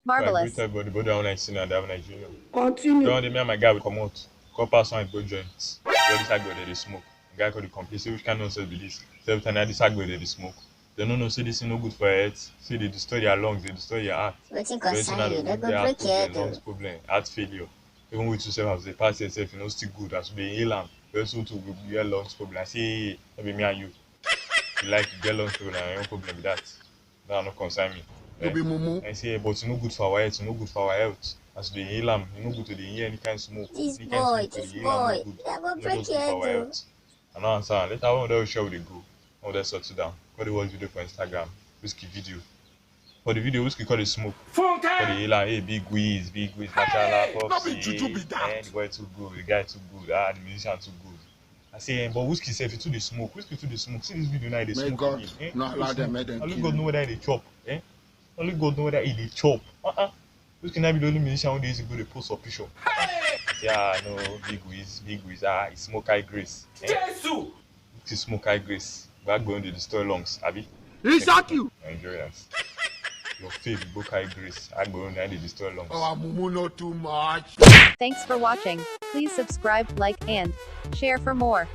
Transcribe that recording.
Marvelous. Everybody, but down Nigeria, down Nigeria. Continue. Don't me and my guy will come out. Go pass on go joints. All this agbo they smoke. The guy called the complain. Say which kind of nonsense be this? So every time this agbo they smoke. They don't know say this is no good for your health. Say they destroy your lungs, they destroy your heart. Wetin Very soon concern you? They go break your head. lungs problem, heart failure. Even with yourself as a pass yourself, you know still good as they inhale am. Very soon too will get lungs problem. I say no be me and you. You like to get lungs problem, your own problem with that. That no concern me. You be mumu. I say, but it's no good for our health, it's no good for our health. As they inhale am, you no good to the inhale any kind of smoke. This Any kind boy, of smoke to this the inhale am boy. no good. They go It's not break good your for head our though. health. I know answer. Later one day show they go. One day sort it down. Call the watch video for Instagram. Wizkid video. For the video, Wizkid call the smoke. For the inhale, hey, big whiz, mashallah, pops, the boy too good, the guy too good, the musician too good. I say, but Wizkid say if you too the smoke, Wizkid too the smoke. See this video now, they May smoke God again. not allow them, make them Only kill God you. know whether they chop. Only God know whether they chop. Who's can I be the only musician who days ago they post a picture? Yeah, no, big whiz, it's smoke high grace. It's smoke high grace. Backbone they destroy lungs, Abby. He shot you. Nigerians. Your faith, book high grace. Backbone they destroy lungs. Oh, mumu not too much. Thanks for watching. Please subscribe, like, and share for more.